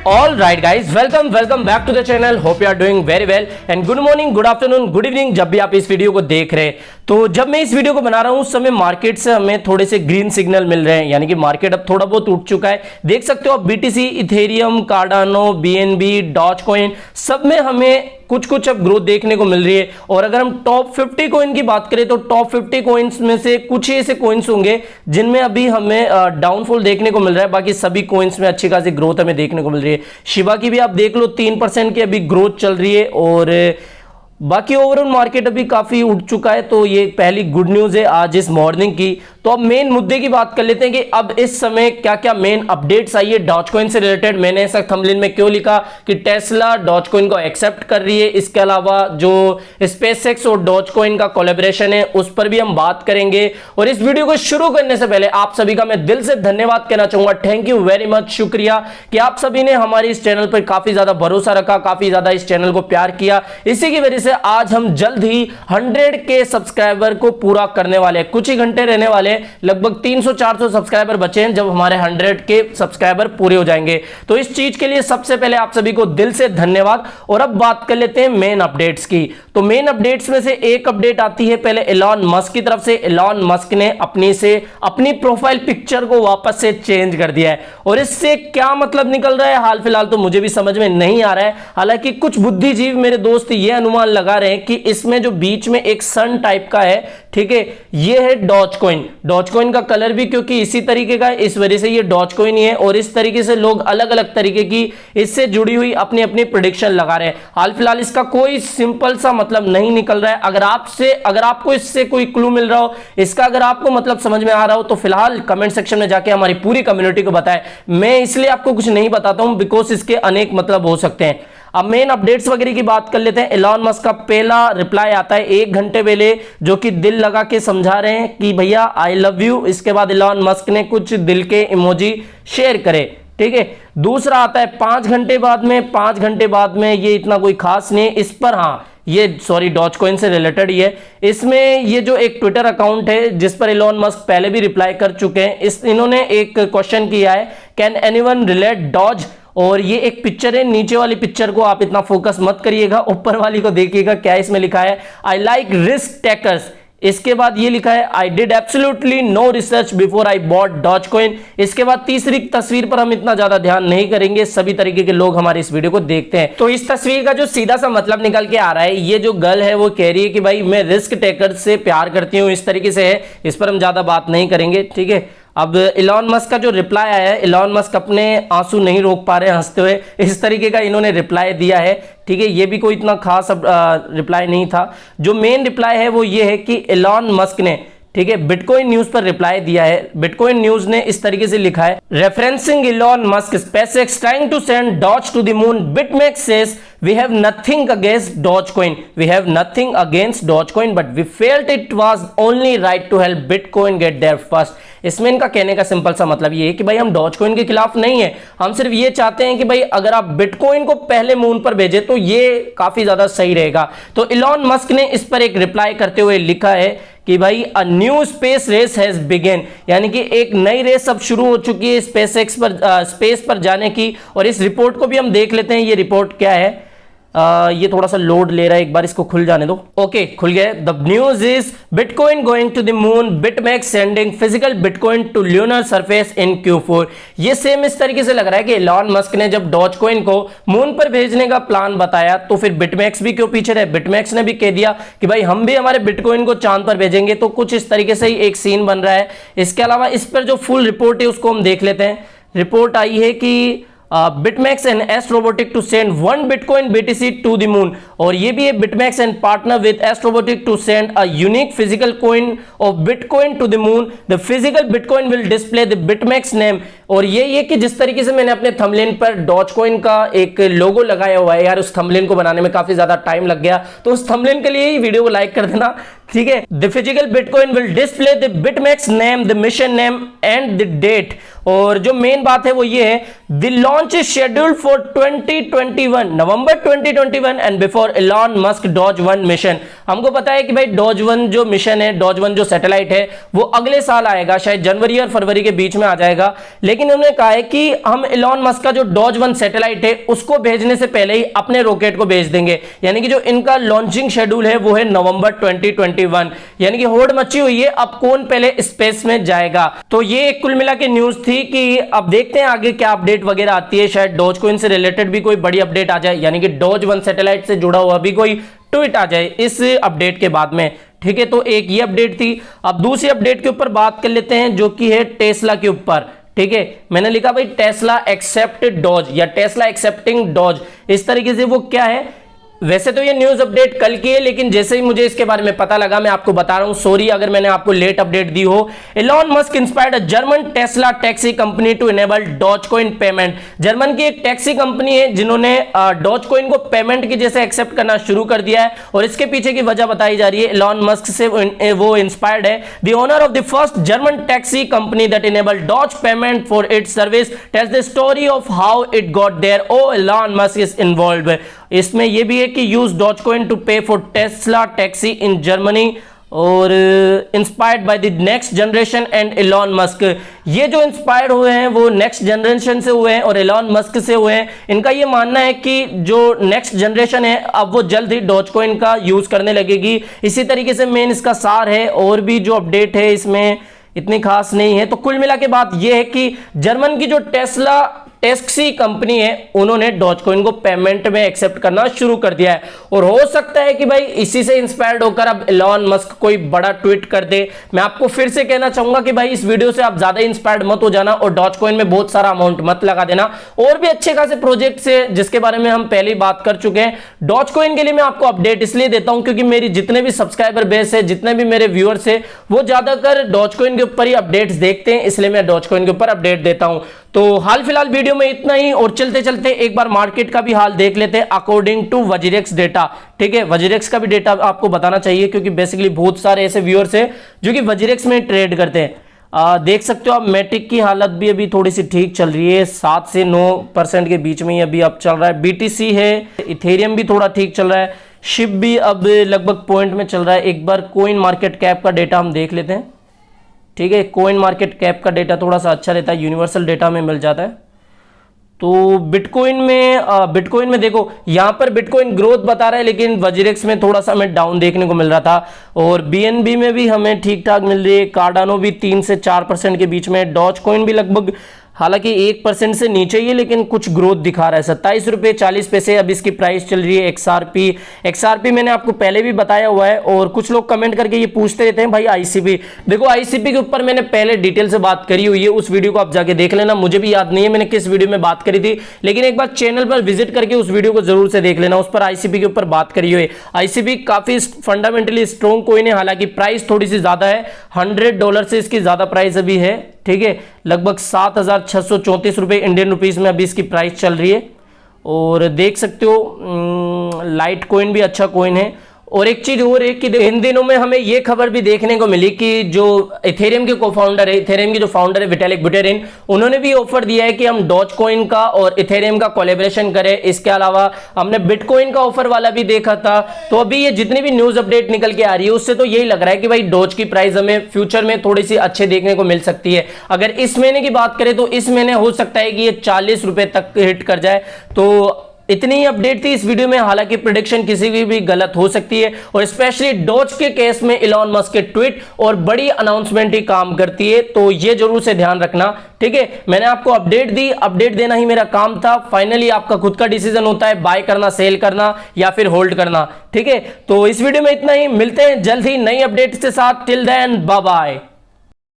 All right guys, welcome back to the channel. Hope you are doing very well and good morning, good afternoon, good evening जब भी आप इस video को देख रहे हैं। तो जब मैं इस वीडियो को बना रहा हूं उस समय मार्केट से हमें थोड़े से ग्रीन सिग्नल मिल रहे हैं, यानी कि मार्केट अब थोड़ा बहुत उठ चुका है। देख सकते हो आप BTC, Ethereum, Cardano, BNB, Dogecoin सब में हमें कुछ अब ग्रोथ देखने को मिल रही है। और अगर हम टॉप 50 कॉइन की बात करें तो टॉप 50 कॉइन्स में से कुछ ही ऐसे कॉइन्स होंगे जिनमें अभी हमें डाउनफॉल देखने को मिल रहा है, बाकी सभी कॉइन्स में अच्छी खासी ग्रोथ हमें देखने को मिल रही है। शिबा की भी आप देख लो 3% की अभी ग्रोथ चल रही है और बाकी ओवरऑल मार्केट अभी काफी उठ चुका है। तो ये पहली गुड न्यूज है आज इस मॉर्निंग की। तो अब मेन मुद्दे की बात कर लेते हैं कि अब इस समय क्या क्या मेन अपडेट्स आई है डॉज कॉइन से रिलेटेड। मैंने ऐसा थंबनेल में क्यों लिखा कि टेस्ला डॉज कॉइन को एक्सेप्ट कर रही है, इसके अलावा जो स्पेसएक्स और डॉज कॉइन का कोलैबोरेशन है उस पर भी हम बात करेंगे। और इस वीडियो को शुरू करने से पहले आप सभी का मैं दिल से धन्यवाद कहना चाहूंगा। थैंक यू वेरी मच, शुक्रिया कि आप सभी ने हमारे इस चैनल पर काफी ज्यादा भरोसा रखा, काफी ज्यादा इस चैनल को प्यार किया। इसी की वजह से आज हम जल्द ही 100 के सब्सक्राइबर को पूरा करने वाले हैं। कुछ ही घंटे रहने वाले, लगभग 300-400 सब्सक्राइबर बचे हैं जब हमारे 100 के सब्सक्राइबर पूरे हो जाएंगे। तो इस चीज के लिए सबसे पहले आप सभी को दिल से धन्यवाद। और अब बात कर लेते हैं मेन अपडेट्स की। तो मेन अपडेट्स में से एक अपडेट आती है पहले एलॉन मस्क की तरफ से। एलॉन मस्क ने अपनी प्रोफाइल पिक्चर को वापस से चेंज कर दिया है और इससे क्या मतलब निकल रहा है हाल फिलहाल तो मुझे भी समझ में नहीं आ रहा है। हालांकि कुछ बुद्धिजीवी मेरे दोस्त ये अनुमान लगा रहे हैं कि इसमें जो बीच में एक सन टाइप का है, ठीक है, ये है डॉज कॉइन। डॉज कॉइन का कलर भी क्योंकि इसी तरीके का है, इस वजह से ये डॉज कॉइन ही है। और इस तरीके से लोग अलग अलग तरीके की इससे जुड़ी हुई अपनी अपनी प्रेडिक्शन लगा रहे हैं। हाल फिलहाल इसका कोई सिंपल सा मतलब नहीं निकल रहा है। अगर आपको इससे कोई क्लू मिल रहा हो, इसका अगर आपको मतलब समझ में आ रहा हो तो फिलहाल कमेंट सेक्शन में जाके हमारी पूरी कम्युनिटी को बताएं। मैं इसलिए आपको कुछ नहीं बताता हूं बिकॉज इसके अनेक मतलब हो सकते हैं। अब मेन अपडेट्स वगैरह की बात कर लेते हैं। एलॉन मस्क का पहला रिप्लाई आता है 1 घंटे पहले, जो कि दिल लगा के समझा रहे हैं कि भैया आई लव यू। इसके बाद एलॉन मस्क ने कुछ दिल के इमोजी शेयर करे, ठीक है। दूसरा आता है 5 घंटे बाद में। 5 घंटे बाद में ये इतना कोई खास नहीं है इस पर, हाँ ये सॉरी डॉज कॉइन से रिलेटेड ही है। इसमें ये जो एक ट्विटर अकाउंट है जिस पर एलॉन मस्क पहले भी रिप्लाई कर चुके हैं, इन्होंने एक क्वेश्चन किया है, कैन एनीवन रिलेट डॉज। और ये एक पिक्चर है, नीचे वाली पिक्चर को आप इतना फोकस मत करिएगा, ऊपर वाली को देखिएगा क्या इसमें लिखा है, आई लाइक रिस्क टेकर्स। इसके बाद ये लिखा है I did absolutely no research before I bought Dogecoin. इसके बाद तीसरी तस्वीर पर हम इतना ज्यादा ध्यान नहीं करेंगे, सभी तरीके के लोग हमारे इस वीडियो को देखते हैं। तो इस तस्वीर का जो सीधा सा मतलब निकल के आ रहा है, ये जो गर्ल है वो कह रही है कि भाई मैं रिस्क टेकर से प्यार करती हूँ, इस तरीके से है। इस पर हम ज्यादा बात नहीं करेंगे, ठीक है। अब एलॉन मस्क का जो रिप्लाई आया है, एलॉन मस्क अपने आंसू नहीं रोक पा रहे हंसते हुए, इस तरीके का इन्होंने रिप्लाई दिया है, ठीक है। ये भी कोई इतना खास रिप्लाई नहीं था। जो मेन रिप्लाई है वो ये है कि एलॉन मस्क ने, ठीक है, बिटकॉइन न्यूज पर रिप्लाई दिया है। बिटकॉइन न्यूज ने इस तरीके से लिखा है, referencing Elon Musk SpaceX trying to send Doge to the moon, BitMEX says we have nothing against Dogecoin, we have nothing against Dogecoin, but we felt it was only right to help Bitcoin get there first। इसमें इनका कहने का simple सा मतलब ये है कि भाई हम डॉजकॉइन के खिलाफ नहीं है, हम सिर्फ ये चाहते हैं कि भाई अगर आप बिटकॉइन को पहले मून पर भेजे तो ये काफी ज्यादा सही रहेगा। तो एलॉन मस्क ने इस पर एक रिप्लाई करते हुए लिखा है कि भाई a new space race has begun, यानी कि एक नई रेस अब शुरू हो चुकी है स्पेस पर जाने की। और इस रिपोर्ट को भी हम देख लेते हैं, ये रिपोर्ट क्या है। ये थोड़ा सा लोड ले रहा है, एक बार इसको खुल जाने दो। ओके, खुल गया। The news is bitcoin going to the moon, BitMEX sending physical bitcoin to lunar surface in Q4। ये सेम इस तरीके से लग रहा है कि एलॉन मस्क ने जब डॉजकॉइन को मून पर भेजने का प्लान बताया तो फिर बिटमैक्स भी क्यों पीछे रहे। बिटमैक्स ने भी कह दिया कि भाई हम भी हमारे बिटकॉइन को चांद पर भेजेंगे। तो कुछ इस तरीके से ही एक सीन बन रहा है। इसके अलावा इस पर जो फुल रिपोर्ट है उसको हम देख लेते हैं। रिपोर्ट आई है कि BitMEX and S Robotic to send 1 Bitcoin BTC to the moon। और ये भी है BitMEX and partner with S Robotic to send a unique physical coin of Bitcoin to the moon। The physical Bitcoin will display the BitMEX name। और ये कि जिस तरीके से मैंने अपने थंबनेल पर डॉजकॉइन का एक लोगो लगाया हुआ है, यार उस थंबनेल को बनाने में काफी ज्यादा टाइम लग गया, तो उस थंबनेल के लिए ही वीडियो को लाइक कर देना, ठीक है। The physical bitcoin will display the BitMEX name, the mission name and the date. और जो मेन बात है वो ये है, the launch is scheduled for 2021 November 2021 and before Elon Musk Doge 1 mission. हमको पता है कि भाई डॉज 1 जो मिशन है, डॉज 1 जो सैटेलाइट है वो अगले साल आएगा, शायद जनवरी और फरवरी के बीच में आ जाएगा। लेकिन उन्होंने कहा है कि हम इलॉन मस्क का जो डॉज 1 सैटेलाइट है उसको भेजने से पहले ही अपने रॉकेट को भेज देंगे, यानी कि जो इनका लॉन्चिंग शेड्यूल है वो है नवंबर 2021, यानी कि होड़ मची हुई है अब कौन पहले स्पेस में जाएगा। तो ये कुल मिला के न्यूज थी कि अब देखते हैं आगे क्या अपडेट वगैरह आती है, शायद डॉज कॉइन से रिलेटेड भी कोई बड़ी अपडेट आ जाए, यानी कि डॉज 1 सैटेलाइट से जुड़ा हुआ भी कोई ट्वीट आ जाए इस अपडेट के बाद में। ठीक है, तो एक ये अपडेट थी। अब दूसरी अपडेट के ऊपर बात कर लेते हैं जो कि है टेस्ला के ऊपर। ठीक है, मैंने लिखा भाई टेस्ला एक्सेप्ट डॉज या टेस्ला एक्सेप्टिंग डॉज, इस तरीके से वो क्या है। वैसे तो ये न्यूज अपडेट कल की है, लेकिन जैसे ही मुझे इसके बारे में पता लगा मैं आपको बता रहा हूं। सॉरी अगर मैंने आपको लेट अपडेट दी हो। Elon Musk inspired a German Tesla taxi company to enable Dogecoin payment. German की एक टैक्सी कंपनी है जिन्होंने डॉजकॉइन को पेमेंट की जैसे एक्सेप्ट करना शुरू कर दिया है, और इसके पीछे की वजह बताई जा रही है इलॉन मस्क से वो इंस्पायर्ड है। The owner of the first German taxi company that enable Doge payment for its service tells the story of how it got there. Oh Elon Musk is involved. इसमें यह भी है कि use Dogecoin to pay for Tesla taxi in Germany और inspired by the next generation and Elon Musk. ये जो inspired हुए हैं वो नेक्स्ट जनरेशन से हुए हैं और इलॉन मस्क से हुए हैं। इनका ये मानना है कि जो नेक्स्ट जनरेशन है अब वो जल्द ही डॉजकॉइन का यूज करने लगेगी। इसी तरीके से मेन इसका सार है, और भी जो अपडेट है इसमें इतनी खास नहीं है। तो कुल मिला के बात यह है कि जर्मन की जो टेस्ला टैक्सी कंपनी है उन्होंने डॉजकॉइन को पेमेंट में एक्सेप्ट करना शुरू कर दिया है, और हो सकता है कि भाई इसी से इंस्पायर्ड होकर अब इलॉन मस्क कोई बड़ा ट्वीट कर दे। मैं आपको फिर से कहना चाहूंगा कि भाई इस वीडियो से आप ज्यादा इंस्पायर्ड मत हो जाना और डॉजकॉइन में बहुत सारा अमाउंट मत लगा देना। और भी अच्छे खासे प्रोजेक्ट से जिसके बारे में हम पहले ही बात कर चुके हैं। डॉजकॉइन के लिए मैं आपको अपडेट इसलिए देता हूं क्योंकि मेरी जितने भी सब्सक्राइबर बेस है, जितने भी मेरे व्यूअर्स है, वो ज्यादातर डॉजकॉइन के ऊपर ही अपडेट्स देखते हैं, इसलिए मैं डॉजकॉइन के ऊपर अपडेट देता हूं। तो हाल फिलहाल वीडियो में इतना ही, और चलते चलते एक बार मार्केट का भी हाल देख लेते हैं अकॉर्डिंग टू वजीरेक्स डेटा। ठीक है, वजीरेक्स का भी डेटा आपको बताना चाहिए क्योंकि बेसिकली बहुत सारे ऐसे व्यूअर्स हैं जो कि वजीरेक्स में ट्रेड करते हैं। देख सकते हो आप मैटिक की हालत भी अभी थोड़ी सी ठीक चल रही है, 7 से 9% के बीच में ही अभी अब चल रहा है। बीटीसी है, इथेरियम भी थोड़ा ठीक चल रहा है, शिप भी अब लगभग पॉइंट में चल रहा है। एक बार कोइन मार्केट कैप का डेटा हम देख लेते हैं। ठीक है, कोइन मार्केट कैप का डेटा थोड़ा सा अच्छा रहता है, यूनिवर्सल डेटा में मिल जाता है। तो बिटकॉइन में देखो यहां पर बिटकॉइन ग्रोथ बता रहा है, लेकिन वजीरेक्स में थोड़ा सा हमें डाउन देखने को मिल रहा था, और बीएनबी में भी हमें ठीक ठाक मिल रही है। कार्डानो भी 3 से 4% के बीच में, डॉजकॉइन भी लगभग हालांकि 1% से नीचे ही है लेकिन कुछ ग्रोथ दिखा रहा है। 27 रुपये 40 पैसे अब इसकी प्राइस चल रही है। एक्सआरपी मैंने आपको पहले भी बताया हुआ है, और कुछ लोग कमेंट करके ये पूछते रहते हैं भाई आईसीपी। देखो आईसीपी के ऊपर मैंने पहले डिटेल से बात करी हुई है, उस वीडियो को आप जाके देख लेना। मुझे भी याद नहीं है मैंने किस वीडियो में बात करी थी, लेकिन एक बार चैनल पर विजिट करके उस वीडियो को जरूर से देख लेना, उस पर आईसीपी के ऊपर बात करी हुई है। आईसीपी काफी फंडामेंटली स्ट्रॉन्ग कॉइन है, हालांकि प्राइस थोड़ी सी ज्यादा है, $100 से इसकी ज्यादा प्राइस अभी है। ठीक है, लगभग 7,634 रुपये इंडियन रुपीस में अभी इसकी प्राइस चल रही है। और देख सकते हो लाइट कॉइन भी अच्छा कॉइन है। और एक चीज और है कि इन दिनों में हमें यह खबर भी देखने को मिली कि जो इथेरियम के को-फाउंडर है, इथेरियम के जो फाउंडर है विटालिक बुटेरिन, उन्होंने भी ऑफर दिया है कि हम डॉजकॉइन का और इथेरियम का कोलैबोरेशन करें। इसके अलावा हमने बिटकॉइन का ऑफर वाला भी देखा था। तो अभी ये जितनी भी न्यूज अपडेट निकल के आ रही है उससे तो यही लग रहा है कि भाई डॉज की प्राइस हमें फ्यूचर में थोड़ी सी अच्छे देखने को मिल सकती है। अगर इस महीने की बात करें तो इस महीने हो सकता है कि ये 40 रुपए तक हिट कर जाए। तो इतनी ही अपडेट थी इस वीडियो में, हालांकि प्रेडिक्शन किसी की भी गलत हो सकती है, और स्पेशली डॉज के केस में इलॉन मस्क के ट्वीट और बड़ी अनाउंसमेंट ही काम करती है, तो ये जरूर से ध्यान रखना। ठीक है, मैंने आपको अपडेट दी, अपडेट देना ही मेरा काम था। फाइनली आपका खुद का डिसीजन होता है बाय करना, सेल करना या फिर होल्ड करना। ठीक है, तो इस वीडियो में इतना ही, मिलते हैं जल्द ही नई अपडेट के साथ। Till then bye bye.